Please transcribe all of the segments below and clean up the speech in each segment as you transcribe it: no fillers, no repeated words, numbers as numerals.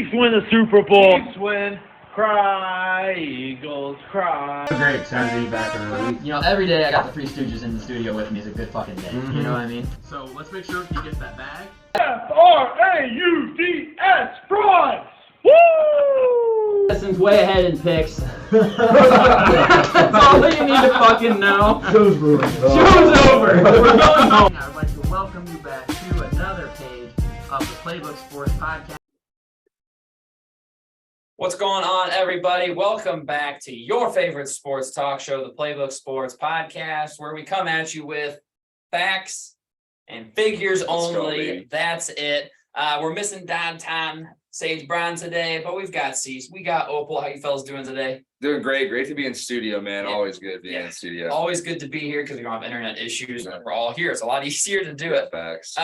Chiefs win the Super Bowl. Chiefs win. Cry, Eagles, cry. Great, excited to be back in the league. You know, every day I got the Three Stooges in the studio with me is a good fucking day. Mm-hmm. You know what I mean? So let's make sure he gets that bag. F-R-A-U-D-S, fries! Woo! Justin's way ahead in picks. That's all that you need to fucking know. Show's over. Show's over. We're going home. I'd like to welcome you back to another page of the Playbook Sports Podcast. What's going on, everybody? Welcome back to your favorite sports talk show, the Playbook Sports Podcast, where we come at you with facts and figures only. That's it. We're missing downtown Sage Brown today, but we've got Cease. We got Opal. How you fellas doing today? Doing great. Great to be in studio, man. Yeah. Always good being in studio. Always good to be here because we don't have internet issues. But we're all here. It's a lot easier to do it. Facts.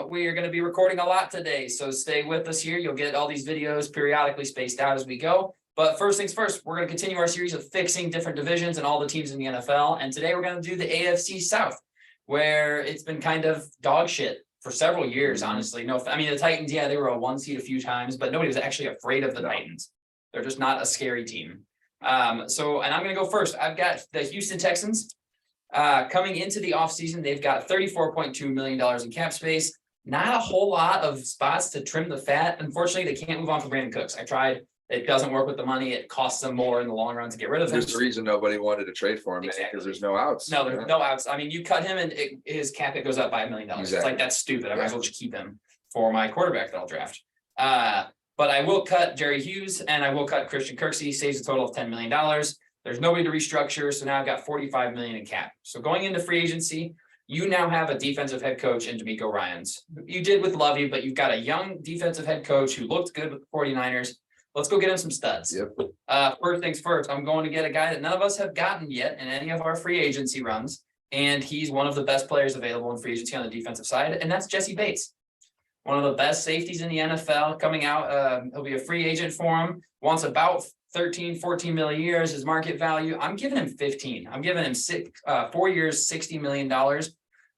We are going to be recording a lot today, so stay with us here. You'll get all these videos periodically spaced out as we go. But first things first, we're going to continue our series of fixing different divisions and all the teams in the NFL. And today we're going to do the Afc South, where it's been kind of dog shit for several years, honestly. No, I mean, the Titans, yeah, they were a one seed a few times, but nobody was actually afraid of the Titans. They're just not a scary team. And I'm going to go first. I've got the Houston Texans coming into the offseason. They've got $34.2 million in cap space. Not a whole lot of spots to trim the fat. Unfortunately, they can't move on from Brandon Cooks. I tried. It doesn't work with the money. It costs them more in the long run to get rid of him. There's a reason nobody wanted to trade for him, Exactly. because there's no outs. No, there's no outs. I mean, you cut him and his cap hit goes up by $1 million. Exactly. It's like, that's stupid. I might as well just keep him for my quarterback that I'll draft. But I will cut Jerry Hughes and I will cut Christian Kirksey. Saves a total of $10 million. There's nobody to restructure. So now I've got $45 million in cap. So going into free agency, you now have a defensive head coach in D'Amico Ryans. You did with Lovey, but you've got a young defensive head coach who looked good with the 49ers. Let's go get him some studs. Yep. First things first, I'm going to get a guy that none of us have gotten yet in any of our free agency runs. And he's one of the best players available in free agency on the defensive side. And that's Jesse Bates. One of the best safeties in the NFL coming out. He'll be a free agent for him. Wants about 13, 14 million a year as his market value. I'm giving him 15. I'm giving him 4 years, $60 million.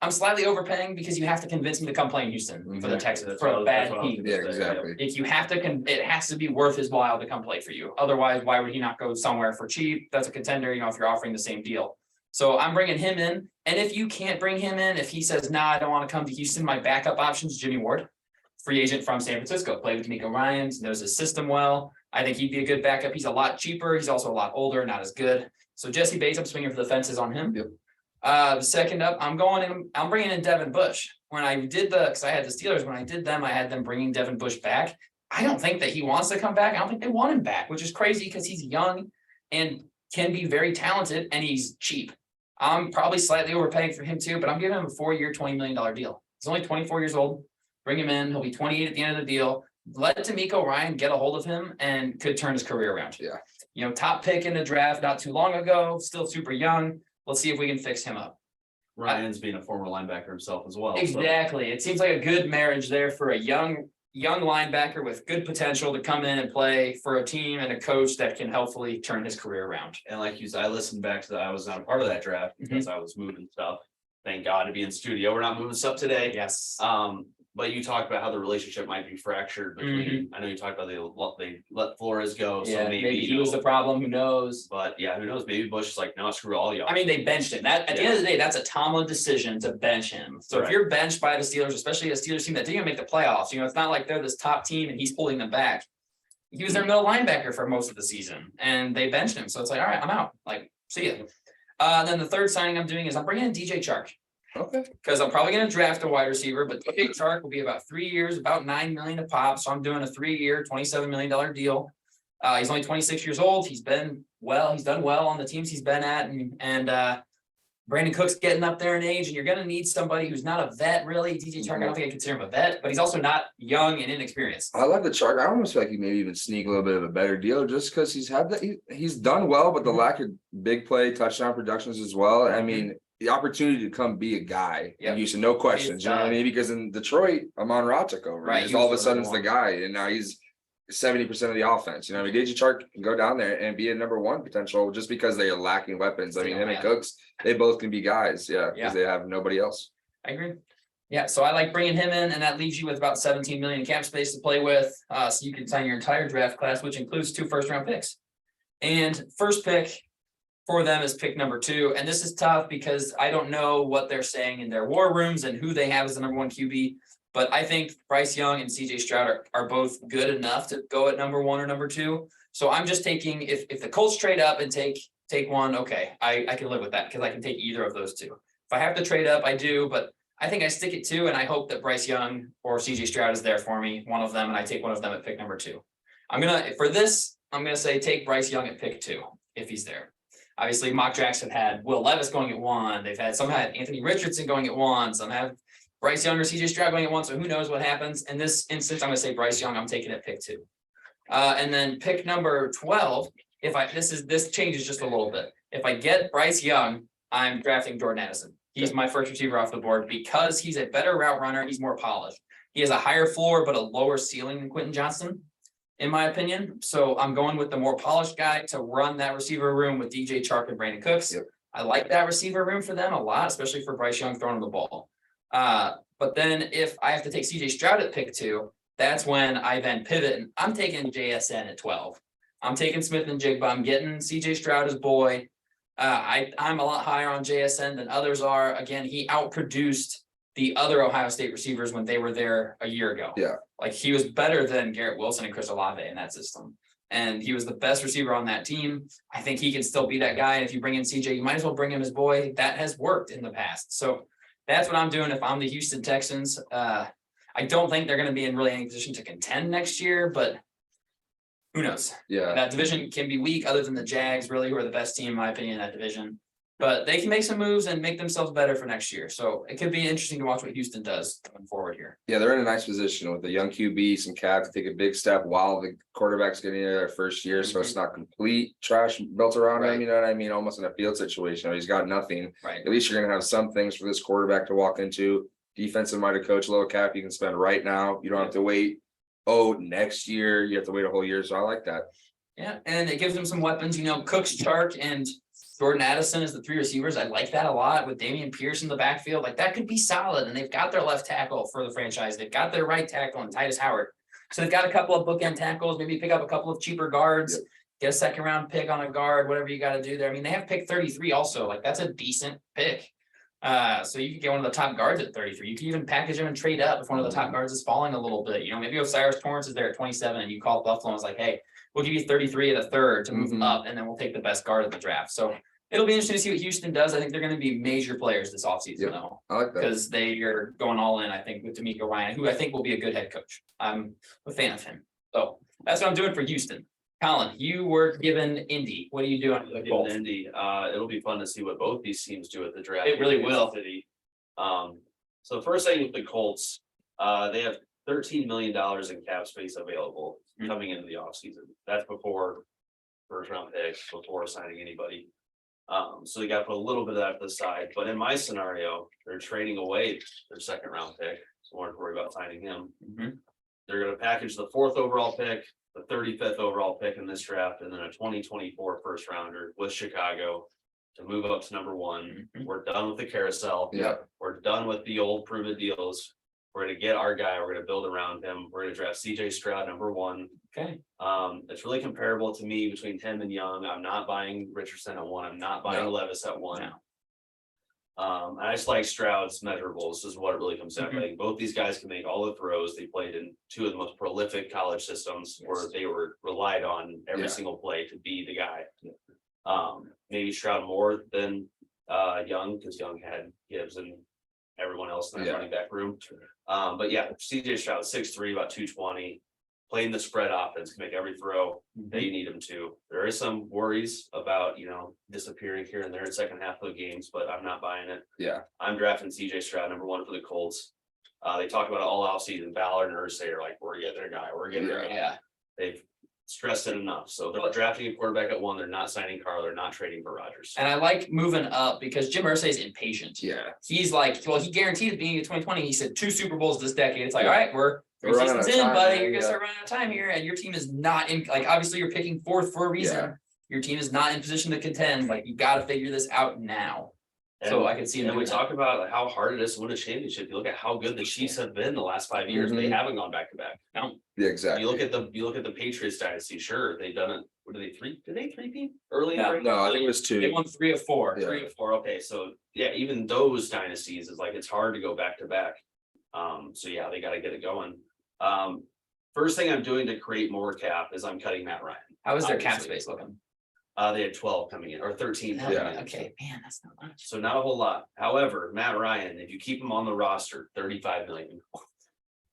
I'm slightly overpaying because you have to convince me to come play in Houston for the Texans for a bad team. Yeah, exactly. If you have to, it has to be worth his while to come play for you. Otherwise, why would he not go somewhere for cheap? That's a contender, you know, if you're offering the same deal. So I'm bringing him in. And if you can't bring him in, if he says, nah, I don't want to come to Houston, my backup option is Jimmy Ward, free agent from San Francisco, played with D'Amico Ryans, knows his system well. I think he'd be a good backup. He's a lot cheaper. He's also a lot older, not as good. So Jesse Bates, I'm swinging for the fences on him. Yep. The second up, I'm bringing in Devin Bush. When I did because I had the Steelers, when I did them, I had them bringing Devin Bush back. I don't think that he wants to come back. I don't think they want him back, which is crazy because he's young and can be very talented and he's cheap. I'm probably slightly overpaying for him too, but I'm giving him a 4-year, $20 million deal. He's only 24 years old. Bring him in. He'll be 28 at the end of the deal. Let D'Amico Ryan get a hold of him and could turn his career around. Yeah. You know, top pick in the draft not too long ago, still super young. Let's see if we can fix him up. Ryan's being a former linebacker himself as well. Exactly. So. It seems like a good marriage there for a young linebacker with good potential to come in and play for a team and a coach that can hopefully turn his career around. And like you said, I listened back to that. I was not a part of that draft because I was moving stuff. Thank God to be in studio. We're not moving stuff today. Yes. But you talked about how the relationship might be fractured between. I know you talked about they let Flores go, so maybe he was the problem. Who knows? But yeah, who knows? Maybe Bush is like, no, screw all y'all. I mean, they benched him. That at the end of the day, that's a Tomlin decision to bench him. So if you're benched by the Steelers, especially a Steelers team that didn't even make the playoffs, you know, it's not like they're this top team and he's pulling them back. He was their middle linebacker for most of the season, and they benched him. So it's like, all right, I'm out. Like, see ya. Then the third signing I'm doing is I'm bringing in DJ Chark. Okay. Because I'm probably going to draft a wide receiver, but DJ Chark will be about 3 years, about $9 million a pop. So I'm doing a 3-year, $27 million deal. He's only 26 years old. He's done well on the teams he's been at, and Brandon Cook's getting up there in age, and you're going to need somebody who's not a vet, really. DJ Chark, I don't think I consider him a vet, but he's also not young and inexperienced. I love the Chark. I almost feel like he maybe even sneak a little bit of a better deal just because he's had that. He's done well, but the lack of big play touchdown productions as well. I mean, the opportunity to come be a guy. Yep. You said no questions. You know what I mean? Because in Detroit, Amon Ra took over. Right. All of a sudden it's the guy, and now he's 70% of the offense. You know, I mean, DJ Chark can go down there and be a number one potential just because they are lacking weapons. I mean, him and Cooks, they both can be guys. Yeah, because they have nobody else. I agree. Yeah, so I like bringing him in, and that leaves you with about 17 million in cap space to play with. So you can sign your entire draft class, which includes 2 first-round picks. And first pick for them is pick number 2. And this is tough because I don't know what they're saying in their war rooms and who they have as the number 1 QB. But I think Bryce Young and CJ Stroud are both good enough to go at number 1 or number 2. So I'm just taking, if the Colts trade up and take one, okay, I can live with that because I can take either of those 2. If I have to trade up, I do, but I think I stick at 2, and I hope that Bryce Young or CJ Stroud is there for me, one of them, and I take one of them at pick number 2. I'm gonna say take Bryce Young at pick 2 if he's there. Obviously, mock drafts have had Will Levis going at 1. Some had Anthony Richardson going at 1. Some have Bryce Young or CJ Stroud going at 1. So who knows what happens? In this instance, I'm gonna say Bryce Young. I'm taking it pick 2. And then pick number 12. This changes just a little bit. If I get Bryce Young, I'm drafting Jordan Addison. He's my first receiver off the board because he's a better route runner. He's more polished. He has a higher floor, but a lower ceiling than Quentin Johnston, in my opinion. So I'm going with the more polished guy to run that receiver room with DJ Chark and Brandon Cooks. Yep. I like that receiver room for them a lot, especially for Bryce Young throwing the ball. But then if I have to take CJ Stroud at pick 2, that's when I then pivot, and I'm taking JSN at 12. I'm taking Smith and Jigba. I'm getting CJ Stroud as boy. I'm a lot higher on JSN than others are. Again, he outproduced the other Ohio State receivers when they were there a year ago. Yeah. Like he was better than Garrett Wilson and Chris Olave in that system. And he was the best receiver on that team. I think he can still be that guy. And if you bring in CJ, you might as well bring him as boy. That has worked in the past. So that's what I'm doing if I'm the Houston Texans. I don't think they're going to be in really any position to contend next year, but who knows? Yeah. That division can be weak other than the Jags, really, who are the best team, in my opinion, in that division. But they can make some moves and make themselves better for next year. So it could be interesting to watch what Houston does going forward here. Yeah, they're in a nice position with a young QB, some cap to take a big step while the quarterback's getting into their first year. So it's not complete trash built around him, you know what I mean? Almost in a field situation. He's got nothing. Right. At least you're going to have some things for this quarterback to walk into. Defensive minded coach, little cap you can spend right now. You don't have to wait. Next year, you have to wait a whole year. So I like that. Yeah, and it gives them some weapons. Cooks, Chark, and Jordan Addison as the 3 receivers. I like that a lot with Dameon Pierce in the backfield. Like that could be solid. And they've got their left tackle for the franchise. They've got their right tackle and Titus Howard. So they've got a couple of bookend tackles, maybe pick up a couple of cheaper guards, get a second round pick on a guard, whatever you got to do there. I mean, they have pick 33 also. Like that's a decent pick. So you could get one of the top guards at 33. You can even package them and trade up if one of the top guards is falling a little bit. Maybe Osiris Torrance is there at 27 and you call Buffalo and it's like, hey, we'll give you 33 at a third to move up, and then we'll take the best guard in the draft. So it'll be interesting to see what Houston does. I think they're going to be major players this offseason, though. I like that. Because they are going all in, I think, with D'Amico Ryan, who I think will be a good head coach. I'm a fan of him. So that's what I'm doing for Houston. Colin, you were given Indy. What are you doing with the Colts? Indy. It'll be fun to see what both these teams do at the draft. It really will. City. So first thing with the Colts, they have $13 million in cap space available coming into the offseason. That's before first round picks, before signing anybody. So they got to put a little bit of that to the side. But in my scenario, they're trading away their second round pick. So I don't worry about signing him. They're going to package the 4th overall pick, the 35th overall pick in this draft, and then a 2024 first rounder with Chicago to move up to number 1. We're done with the carousel. Yeah. We're done with the old proven deals. We're going to get our guy. We're going to build around him. We're going to draft CJ Stroud number 1. Okay. It's really comparable to me between him and Young. I'm not buying Richardson at 1. I'm not buying Levis at 1. I just like Stroud's measurables is what it really comes down to. I think both these guys can make all the throws. They played in 2 of the most prolific college systems where they were relied on every single play to be the guy. Maybe Stroud more than Young, because Young had Gibbs and everyone else in that running back room. But yeah, CJ Stroud 6'3", about 220, playing the spread offense, can make every throw that you need him to. There is some worries about, disappearing here and there in second half of the games, but I'm not buying it. Yeah. I'm drafting CJ Stroud number 1 for the Colts. They talk about it all offseason. Ballard and Irsay are like, we're getting their guy. We're getting their guy. Yeah. They've stressed it enough. So they're drafting a quarterback at 1. They're not signing Carr. They're not trading for Rodgers. And I like moving up because Jim Irsay is impatient. Yeah. He's like, well, he guaranteed at the beginning of 2020, he said 2 Super Bowls this decade. It's like, all right, we're 3 We're seasons running in, out of buddy. time, You're going to start running out of time here. And your team is not in, like, obviously you're picking 4th for a reason. Yeah. Your team is not in position to contend. Like, you got to figure this out now. So I could see him And we doing that. talk about like, how hard it is to win a championship. You look at how good the Chiefs have been the last 5 years. They Mhm. haven't gone back to back. No. Yeah, exactly. You look at the Patriots dynasty. Sure, they've done it. What did they three-peat early? No. No, I think it was They 2. won 3 of 4. Yeah. 3 or 4. Okay, so yeah, even those dynasties is like it's hard to go back to back. So yeah, they got to get it going. First thing I'm doing to create more cap is I'm cutting Matt Ryan. How is their cap Obviously. space looking? They had 12 coming in or 13 coming Yeah. in. Okay, man, that's not much. So not a whole lot. However, Matt Ryan, if you keep him on the roster, 35 million.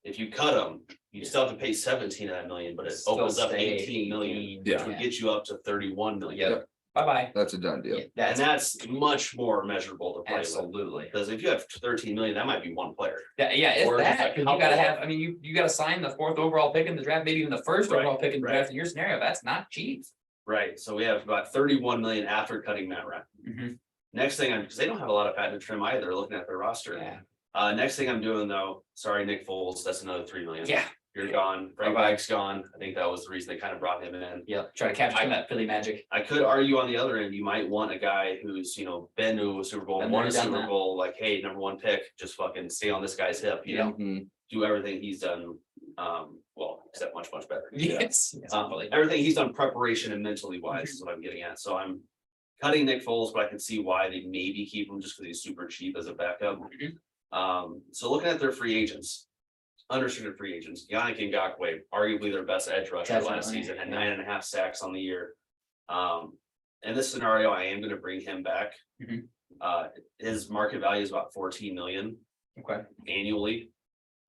If you cut him, you still have to pay 17 of that million, but it Still opens up stay 18 million, which Yeah. would get you up to 31 million. Yep. Bye-bye. That's a done deal. Yeah, And that's much more measurable to play with. absolutely. Because if you have 13 million, that might be one player. Yeah, if Or just that, a 'cause you couple gotta of- have, I mean, you gotta sign the 4th overall pick in the draft, maybe even the 1st Right, overall pick in the right. draft in your scenario. That's not cheap. Right, so we have about 31 million after cutting Matt Ryan. Next thing because they don't have a lot of patent trim either, looking at their roster. Yeah. Next thing I'm doing though, sorry, Nick Foles, that's another 3 million. Yeah. You're gone. Frank Bye-bye. Reich's gone. I think that was the reason they kind of brought him in. Yep. Try to capture some of that Philly magic. I could argue on the other end, you might want a guy who's, been to a Super Bowl, Been won there, a done Super that. Bowl, like, hey, number 1 pick, just fucking stay on this guy's hip, Mhm. do everything he's done. Well, except much better. Yes. Everything he's done preparation and mentally wise is what I'm getting at. So I'm cutting Nick Foles, but I can see why they maybe keep him just because he's super cheap as a backup. So looking at their free agents, unrestricted free agents, Yannick Ngakoue, arguably their best edge rusher last Definitely, season, had yeah. 9.5 sacks on the year. In this scenario, I am going to bring him back. Mhm. His market value is about 14 million Okay. annually.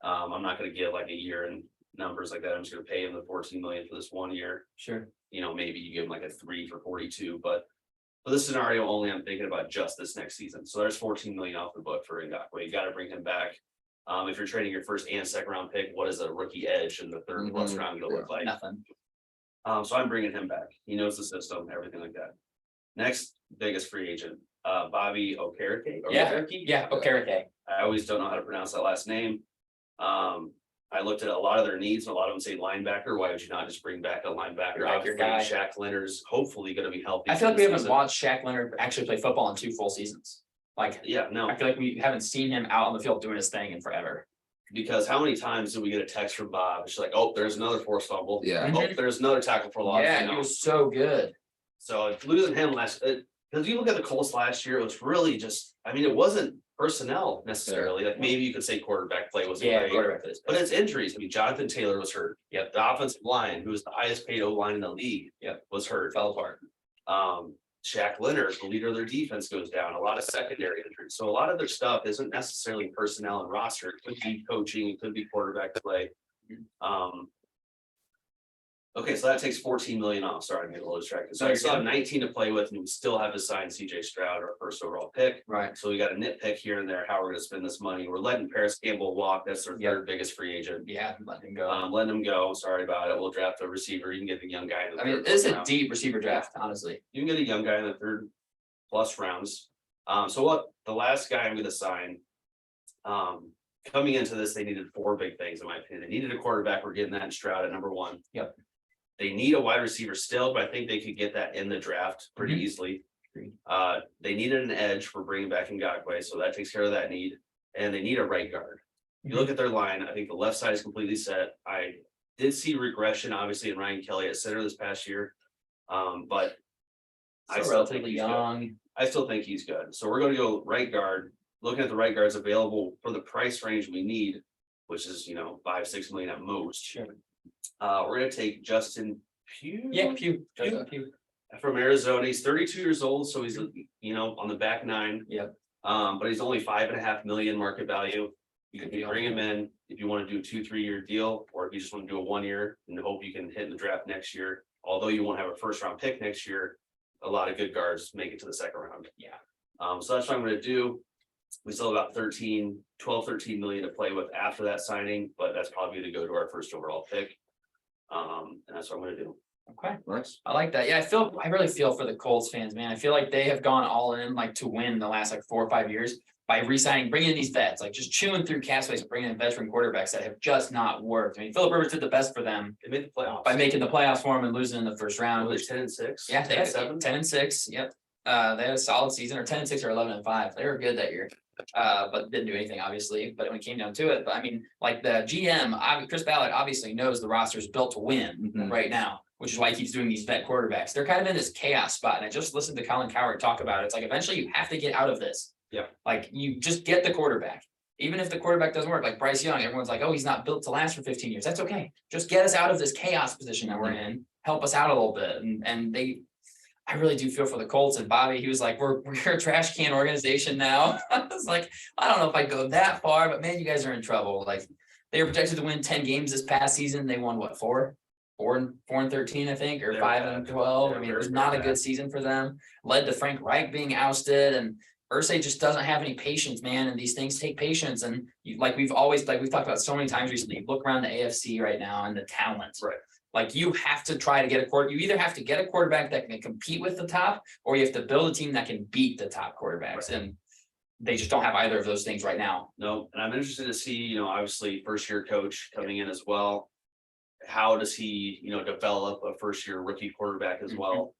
I'm not going to give like a year and numbers like that. I'm just going to pay him the 14 million for this 1 year. Sure. Maybe you give him like a 3 for 42, but for this scenario only, I'm thinking about just this next season. So there's 14 million off the book for Ngakoue. You got to bring him back. If you're trading your first and second round pick, what is a rookie edge in the third plus Mhm. round going to look like? Nothing. So I'm bringing him back. He knows the system, everything like that. Next biggest free agent, Bobby Okereke. Yeah. Okay. I always don't know how to pronounce that last name. I looked at a lot of their needs, and a lot of them say linebacker. Why would you not just bring back a linebacker? Bring back your Obviously, guy. Shaq Leonard's hopefully going to be healthy. I feel like we this haven't season. watched Shaq Leonard actually play football in 2 full seasons. Like, Yeah, no, I feel like we haven't seen him out on the field doing his thing in forever. because how many times did we get a text from Bob? It's like, oh, there's another forced fumble. Yeah. Oh, there's another tackle for loss. Yeah, he was so good. So losing him because you look at the Colts last year, it was really just, it wasn't personnel necessarily. Like maybe you could say quarterback play wasn't Yeah, great, quarterback is. but it's injuries. Jonathan Taylor was hurt. Yep. The offensive line, who was the highest paid O line in the league, Yep. was hurt. Fell apart. Shaq Leonard, the leader of their defense, goes down. A lot of secondary injuries. So a lot of their stuff isn't necessarily personnel and roster. It could be coaching, it could be quarterback play. Okay, so that takes 14 million off. Sorry, I made a little distracted. So No, I you're still have good. 19 to play with, and we still have to sign CJ Stroud, our first overall pick. Right. So we got a nitpick here and there, how we're gonna spend this money. We're letting Paris Campbell walk. That's their Yep. third biggest free agent. Yeah, let him go. Letting him go. Sorry about it. We'll draft a receiver. You can get the young guy in the I mean, third it's plus a round. deep receiver draft, honestly. You can get a young guy in the third plus rounds. So what the last guy I'm gonna sign, coming into this, they needed 4 big things, in my opinion. They needed a quarterback. We're getting that in Stroud at number 1. Yep. They need a wide receiver still, but I think they could get that in the draft pretty easily. Agreed. They needed an edge for bringing back Ngakoue, so that takes care of that need. And they need a right guard. You look at their line, I think the left side is completely set. I did see regression, obviously, in Ryan Kelly at center this past year. But I Still still think relatively he's good. young. I still think he's good. So we're gonna go right guard, looking at the right guards available for the price range we need, which is, 5-6 million at most. Sure. We're gonna take Justin Pugh. Yeah, Pew. From Arizona. He's 32 years old, so he's, on the back 9. Yep. But he's only 5.5 million market value. You Good can deal. bring him in if you want to do a 2-3 year deal, or if you just want to do a 1 year and hope you can hit in the draft next year. Although you won't have a first round pick next year, a lot of good guards make it to the second round. Yeah. So that's what I'm gonna do. We still have about 13 million to play with after that signing, but that's probably to go to our first overall pick. And that's what I'm gonna do. Okay. Nice. I like that. Yeah, I really feel for the Colts fans, man. I feel like they have gone all in like to win the last 4 or 5 years by re-signing, bringing in these vets, like just chewing through cap space and bringing in veteran quarterbacks that have just not worked. I mean, Philip Rivers did the best for them They made the playoffs. by making the playoffs for them and losing in the first round. They're 10-6. Yeah, they had 7. 10-6. Yep. They had a solid season, or 10-6 or 11-5. They were good that year. But didn't do anything obviously. But when it came down to it, but I mean, like the GM, Chris Ballard obviously knows the roster is built to win right now, which is why he keeps doing these vet quarterbacks. They're kind of in this chaos spot. And I just listened to Colin Cowherd talk about it. It's like eventually you have to get out of this. Yeah. Like you just get the quarterback. Even if the quarterback doesn't work, like Bryce Young, everyone's like, oh, he's not built to last for 15 years. That's okay. Just get us out of this chaos position that we're in. Help us out a little bit. And I really do feel for the Colts. And Bobby, he was like, we're a trash can organization now. I was like, I don't know if I'd go that far, but man, you guys are in trouble. Like they were projected to win 10 games this past season. They won what, 4-13, I think, or 5-12. I mean, it was not a good season for them. Led to Frank Reich being ousted, and Irsay just doesn't have any patience, man. And these things take patience. And we've talked about so many times recently, you look around the AFC right now and the talent. Right. Like you have to try to get you either have to get a quarterback that can compete with the top, or you have to build a team that can beat the top quarterbacks. Right. And they just don't have either of those things right now. No, and I'm interested to see, obviously first year coach coming in as well. How does he, develop a first year rookie quarterback as well?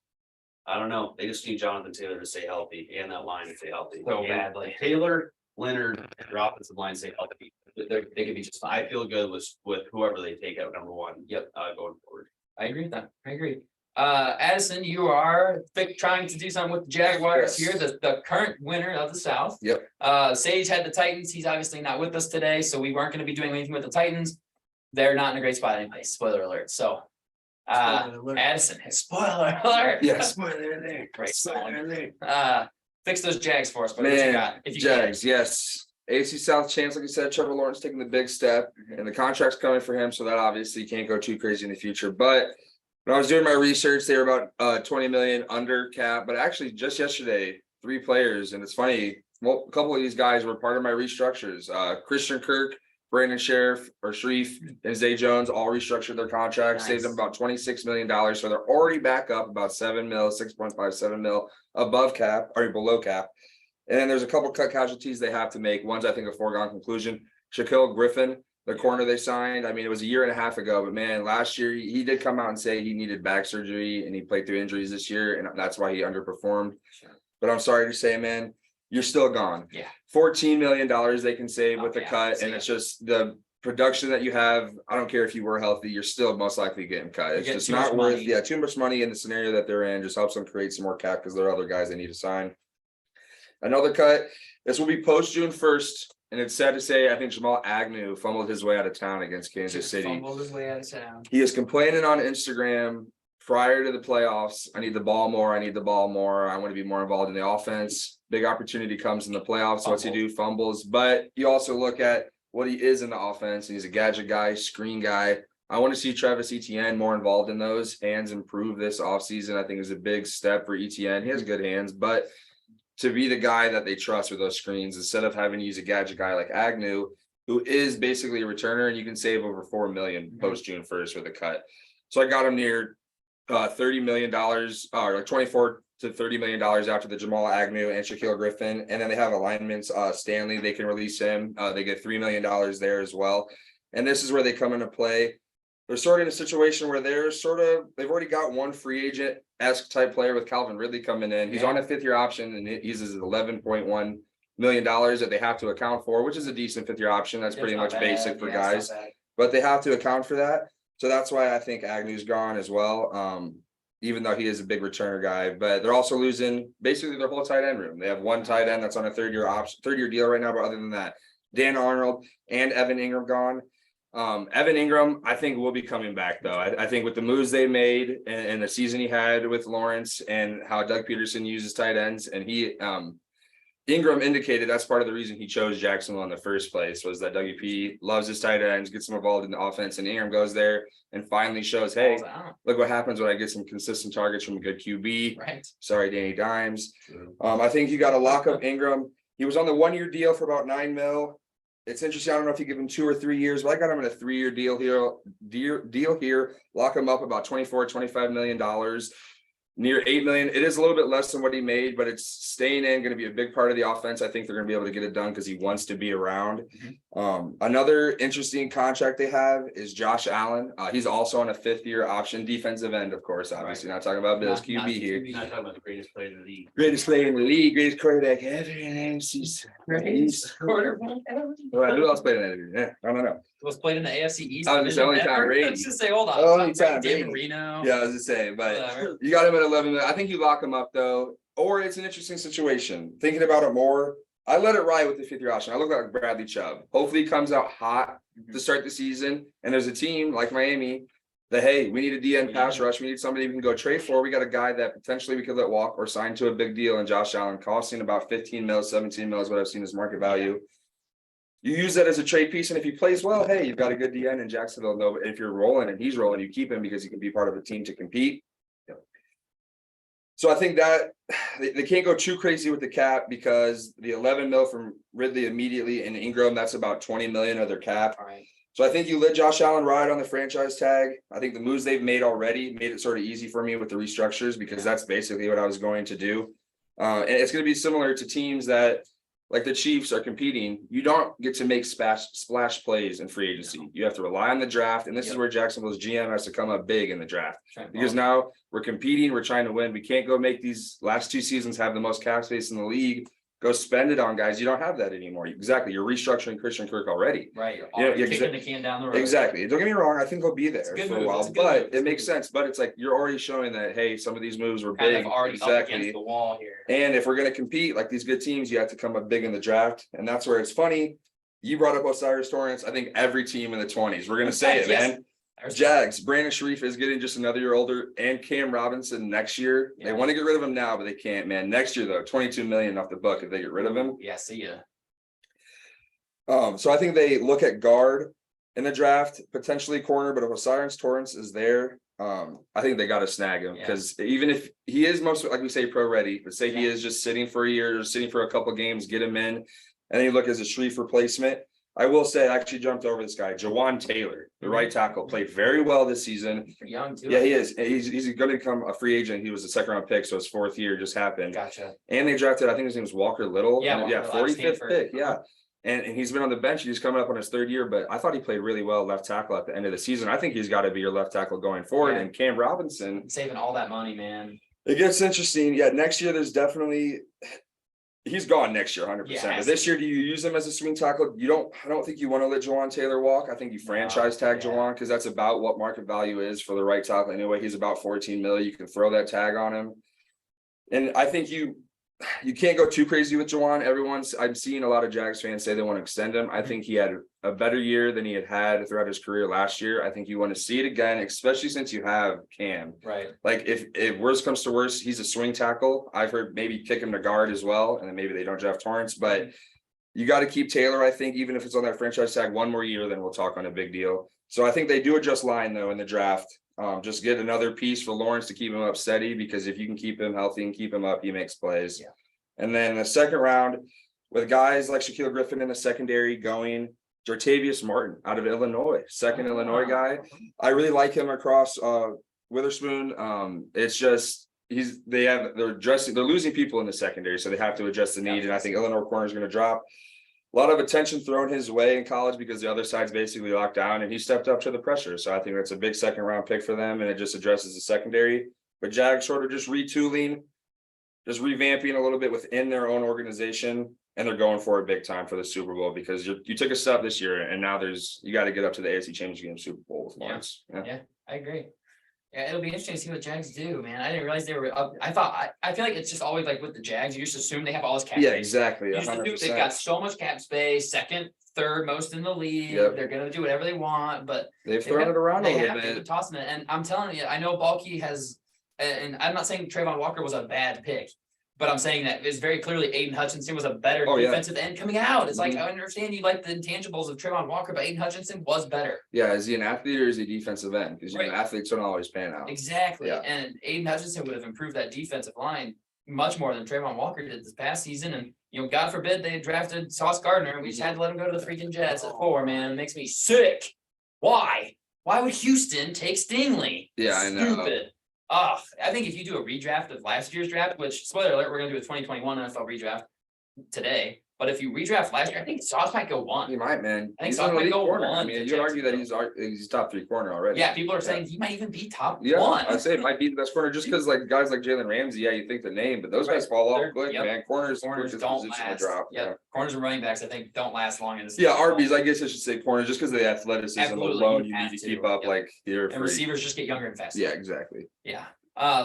I don't know. They just need Jonathan Taylor to stay healthy and that line to stay healthy. So badly. Taylor, Leonard, and their offensive line stay healthy. They could be just fine. I feel good with whoever they take out number one. Yep. Going forward. I agree with that. I agree. Addison, you are trying to do something with the Jaguars here, the current winner of the South. Yep. Sage had the Titans. He's obviously not with us today, so we weren't going to be doing anything with the Titans. They're not in a great spot anyway. Spoiler alert. So, Addison, spoiler alert. Yeah, spoiler alert. Great. Spoiler alert. Fix those Jags for us, but what you Man, got? If you Jags, yes. AFC South chance, like you said, Trevor Lawrence taking the big step, and the contract's coming for him, so that obviously can't go too crazy in the future. But when I was doing my research, they were about 20 million under cap. But actually, just yesterday, 3 players, and it's funny. Well, a couple of these guys were part of my restructures. Christian Kirk, Brandon Sharif, and Zay Jones all restructured their contracts, saved them about $26 million. So they're already back up about 7 mil, 6.57 mil above cap or below cap. And then there's a couple cut casualties they have to make. One's, I think, a foregone conclusion. Shaquille Griffin, the corner they signed. I mean, it was a year and a half ago, but man, last year he did come out and say he needed back surgery and he played through injuries this year, and that's why he underperformed. But I'm sorry to say, man, you're still gone. Yeah. $14 million they can save with the cut, and it's just the production that you have. I don't care if you were healthy, you're still most likely getting cut. It's just not worth too much money in the scenario that they're in. Just helps them create some more cap because there are other guys they need to sign. Another cut. This will be post June 1st, and it's sad to say I think Jamal Agnew fumbled his way out of town against Kansas City. Fumbled his way out of town. He is complaining on Instagram prior to the playoffs. I need the ball more. I need the ball more. I want to be more involved in the offense. Big opportunity comes in the playoffs. What's he do? Fumbles. But you also look at what he is in the offense. He's a gadget guy, screen guy. I want to see Travis Etienne more involved in those. Hands improve this offseason. I think is a big step for Etienne. He has good hands, but to be the guy that they trust with those screens instead of having to use a gadget guy like Agnew, who is basically a returner, and you can save over $4 million post June 1st with a cut. So I got him near $30 million, or like $24 to $30 million after the Jamal Agnew and Shaquille Griffin. And then they have alignments, Stanley, they can release him. They get $3 million there as well. And this is where they come into play. They're sort of in a situation where they've already got one free agent-esque type player with Calvin Ridley coming in. He's on a 5th-year option, and he uses $11.1 million that they have to account for, which is a decent 5th-year option. That's pretty much basic for guys, but they have to account for that. So that's why I think Agnew's gone as well, even though he is a big returner guy. But they're also losing basically their whole tight end room. They have one tight end that's on a 3rd-year deal right now, but other than that, Dan Arnold and Evan Ingram gone. Evan Ingram, I think, will be coming back though. I think with the moves they made and the season he had with Lawrence and how Doug Peterson uses tight ends, and Ingram indicated that's part of the reason he chose Jacksonville in the first place, was that WP loves his tight ends, gets them involved in the offense, and Ingram goes there and finally shows, hey, look what happens when I get some consistent targets from a good QB. Right. Sorry, Danny Dimes. I think you got to lock up Ingram. He was on the 1-year deal for about $9 million. It's interesting. I don't know if you give him 2 or 3 years, but I got him in a 3-year deal here. Lock him up about $24, $25 million. near 8 million. It is a little bit less than what he made, but it's staying in, going to be a big part of the offense. I think they're going to be able to get it done because he wants to be around. Another interesting contract they have is Josh Allen. He's also on a 5th-year option, defensive end, of course. Obviously, not talking about Bills QB here. We're not talking about the greatest player in the league. Greatest player in the league, greatest quarterback ever in AFC. Greatest quarterback ever. Well, who else played in that? Yeah, I don't know. Was played in the AFC East. Oh, it's the only division time ever. Brady. Let's just say, hold on. Only It's not time Dan Brady. Marino. Yeah, I was just saying, but Whatever. you got him at 11 million. I think you lock him up though, or it's an interesting situation. Thinking about it more, I let it ride with the 5th-year option. I look like Bradley Chubb. Hopefully, he comes out hot to start the season, and there's a team like Miami that, hey, we need a DN pass rush. We need somebody we can go trade for. We got a guy that potentially we could let walk or sign to a big deal. And Josh Allen costing about 15 mil, 17 mil is what I've seen as market value. You use that as a trade piece, and if he plays well, hey, you've got a good DN in Jacksonville. No, if you're rolling and he's rolling, you keep him because he can be part of a team to compete. So I think that they can't go too crazy with the cap because the 11 mil from Ridley immediately and Ingram, that's about 20 million of their cap. All right. So I think you let Josh Allen ride on the franchise tag. I think the moves they've made already made it sort of easy for me with the restructures because that's basically what I was going to do. And it's going to be similar to teams that, like the Chiefs, are competing. You don't get to make splash plays in free agency. You have to rely on the draft. And this is where Jacksonville's GM has to come up big in the draft. Because now we're competing, we're trying to win. We can't go make these last 2 seasons have the most cap space in the league. Go spend it on guys. You don't have that anymore. Exactly. You're restructuring Christian Kirk already. Right. You're kicking the can down the road. Exactly. Don't get me wrong. I think he'll be there for a while, but it makes sense. sense. But it's like you're already showing that, hey, some of these moves were Kind big. of already up against the wall here. And if we're going to compete like these good teams, you have to come up big in the draft. And that's where it's funny. You brought up Osiris Torrance. I think every team in the 20s, we're going to say it, man. Jags, Brandon Sharif is getting just another year older, and Cam Robinson next year. They want to get rid of him now, but they can't, man. Next year, though, 22 million off the book if they get rid of him. Yeah, see ya. So I think they look at guard in the draft, potentially corner, but if Osiris Torrance is there, I think they got to snag him because even if he is most, like we say, pro ready, but say he is just sitting for a year or sitting for a couple games, get him in, and then you look as a Sharif replacement. I will say I actually jumped over this guy, Jawan Taylor, the right tackle, played very well this season. Young too. Yeah, he is. He's going to become a free agent. He was a 2nd-round pick, so his 4th year just happened. Gotcha. And they drafted, I think his name was Walker Little. Yeah, 45th pick. Yeah. And he's been on the bench. He's coming up on his 3rd year, but I thought he played really well left tackle at the end of the season. I think he's got to be your left tackle going forward. And Cam Robinson. Saving all that money, man. It gets interesting. Yeah, next year there's definitely. He's gone next year, 100%. But this year, do you use him as a swing tackle? I don't think you want to let Jawan Taylor walk. I think you franchise tag Jawan because that's about what market value is for the right tackle. Anyway, he's about 14 million. You can throw that tag on him. And I think you can't go too crazy with Jawan. I'm seeing a lot of Jags fans say they want to extend him. I think he had a better year than he had throughout his career last year. I think you want to see it again, especially since you have Cam. Right. Like if worst comes to worst, he's a swing tackle. I've heard maybe kick him to guard as well, and then maybe they don't draft Torrance. But you got to keep Taylor, I think, even if it's on that franchise tag 1 more year, then we'll talk on a big deal. So I think they do adjust line though in the draft. Just get another piece for Lawrence to keep him up steady because if you can keep him healthy and keep him up, he makes plays. Yeah. And then the 2nd round with guys like Shaquille Griffin in the secondary going, Jartavius Martin out of Illinois, 2nd Illinois guy. I really like him across Witherspoon. It's just they're losing people in the secondary, so they have to adjust the need. And I think Illinois corner is going to drop. A lot of attention thrown his way in college because the other side's basically locked down, and he stepped up to the pressure. So I think that's a big 2nd round pick for them, and it just addresses the secondary. But Jags sort of just retooling. Just revamping a little bit within their own organization, and they're going for it big time for the Super Bowl because you took a step this year, and now you got to get up to the AFC Championship game Super Bowl with Lawrence. Yeah, I agree. Yeah, it'll be interesting to see what Jags do, man. I didn't realize they were up. I feel like it's just always like with the Jags, you just assume they have all this cap space. Yeah, exactly. You just assume they've got so much cap space, 2nd, 3rd most in the league. Yep. They're gonna do whatever they want, but they've thrown it around a little bit. They've been tossing it, and I'm telling you, I know Balky has, and I'm not saying Trayvon Walker was a bad pick. But I'm saying that it's very clearly Aiden Hutchinson was a better defensive end coming out. It's like, I understand you like the intangibles of Trayvon Walker, but Aiden Hutchinson was better. Yeah, is he an athlete or is he defensive end? Because athletes don't always pan out. Exactly. Yeah. And Aiden Hutchinson would have improved that defensive line much more than Trayvon Walker did this past season. And, God forbid they had drafted Sauce Gardner. We just had to let him go to the freaking Jets at 4, man. It makes me sick. Why? Why would Houston take Stingley? Yeah, I know. Stupid. I think if you do a redraft of last year's draft, which spoiler alert, we're gonna do a 2021 NFL redraft today. But if you redraft last year, I think Sauce might go He one. might, man. I think He's Sauce an might elite go corner. I one mean, to you can argue that Jacksonville. he's top 3 corner already. Yeah, people are saying he might even be top Yeah, one. I'd say it might be the best corner just because like guys like Jalen Ramsey, yeah, you think the name, but those guys fall off They're- quick, yep. man. Corners Corners quickest don't position to last. drop. Yep. Corners and running backs, I think, don't last long in this. Yeah, RBs, I guess I should say corners, just because of the athleticism Absolutely, alone, you you have need to to, keep up yep. like here And for. receivers just get younger and faster. Yeah, exactly. Yeah.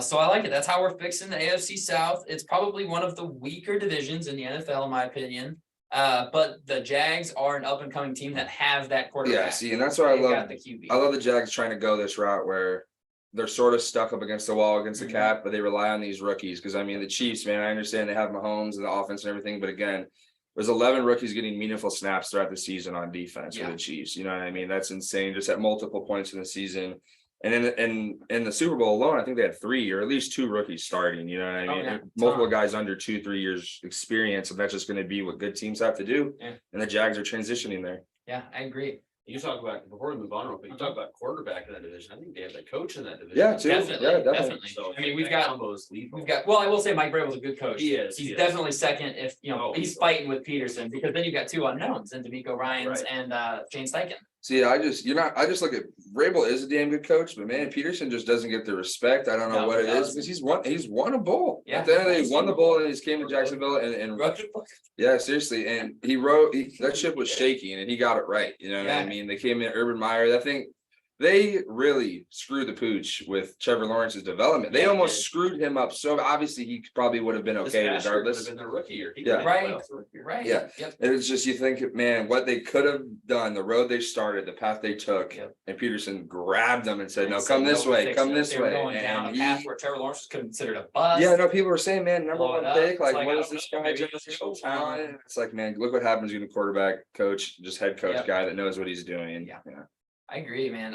So I like it. That's how we're fixing the AFC South. It's probably one of the weaker divisions in the NFL, in my opinion. But the Jags are an up and coming team that have that quarterback. Yeah, see, and that's what I They've love. got the QB. I love the Jags trying to go this route where they're sort of stuck up against the wall against the Mhm. cap, but they rely on these rookies. Because I mean, the Chiefs, man, I understand they have Mahomes and the offense and everything, but again, there's 11 rookies getting meaningful snaps throughout the season on defense for Yeah. the Chiefs. You know what I mean? That's insane. Just at multiple points in the season. And in the Super Bowl alone, I think they had 3 or at least 2 rookies starting. You know what I Oh, mean? yeah. And multiple Ton. guys under 2-3 years experience, and that's just going to be what good teams have to do. Yeah. And the Jags are transitioning there. Yeah, I agree. You talk about, before we move on, real quick, you talk about quarterback in that division. I think they have the coach in that division. Yeah, too. Definitely, Yeah, definitely. definitely. So I mean, we've that got combo's lethal. well, I will say Mike Vrabel's a good coach. He is, He's he is. definitely second if Oh, he's fighting with Peterson, because then you've got 2 unknowns and D'Amico Ryans Right. and Shane Steichen. See, I just look at Vrabel is a damn good coach, but man, Peterson just doesn't get the respect. I don't know No, what he it is, doesn't. because he's won a bowl. Yeah. At the end of the day, he won the bowl and he's came to Jacksonville and yeah, seriously. And that ship was shaking and he got it right. You know what I Yeah. mean? They came in Urban Meyer. I think they really screwed the pooch with Trevor Lawrence's development. They Yeah, almost they did. screwed him up. So obviously he probably would have been This okay past year regardless. would've been their rookie year. He Yeah. would've Right. been playoffs rookie year. Right. Yeah. Yep. And it's just, you think, man, what they could have done, the road they started, the path they took, Yep. and Peterson grabbed them and said, And no, said, come this we'll way, fix come it. this They were way. going down a And path he, where Trevor Lawrence was considered a bust. yeah, no, people were saying, man, number Blow it one up. pick, It's like, like, what I is don't this know, guy maybe doing? he's just a Talent? It's like, man, look what happens when a quarterback coach, just head coach Yep. guy that knows what he's doing. Yeah. I agree, man.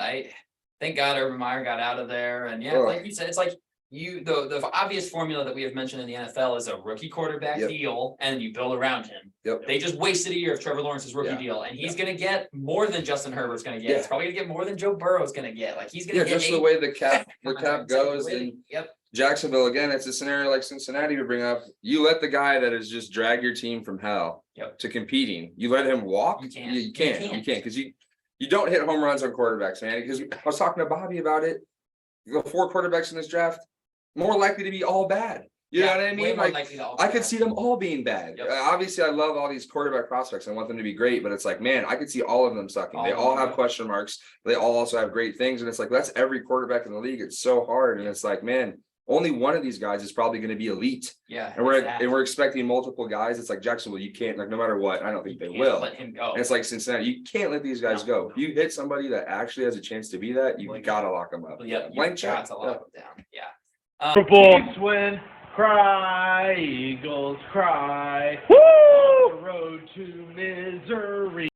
Thank God Urban Meyer got out of there. And yeah, Ugh. like you said, it's like the obvious formula that we have mentioned in the NFL is a rookie quarterback Yep. deal and you build around him. Yep. They just wasted a year of Trevor Lawrence's rookie Yeah. deal, and he's gonna get more than Justin Herbert's gonna get. Yeah. He's probably gonna get more than Joe Burrow's gonna get. Like he's gonna Yeah, get just the 8 way the cap contracts goes every and week. Yep. Jacksonville, again, it's a scenario like Cincinnati to bring up. You let the guy that has just dragged your team from hell Yep. to competing. You let him walk. You can't. You can't because you don't hit home runs on quarterbacks, man. Because I was talking to Bobby about it. The 4 quarterbacks in this draft, more likely to be all bad. You know what I way mean? more Like likely to all I be could bad. see them all being bad. Yep. Obviously, I love all these quarterback prospects. I want them to be great, but it's like, man, I could see all of them sucking. All They of all them, have yeah. question marks. They all also have great things, and it's like that's every quarterback in the league. It's so hard, and it's like, man, only one of these guys is probably going to be elite, Yeah. and exactly. we're expecting multiple guys. It's like Jacksonville, you can't, like, no matter what. I don't think they You can't will. let him go. And it's like Cincinnati, you can't let these guys No, go. If you hit somebody that actually has a chance to be that, you Blank gotta lock them up. Yeah, you Blank check. got to lock him down. Yeah. Super Bowl. Chiefs win, cry, Eagles cry. Woo! The road to misery.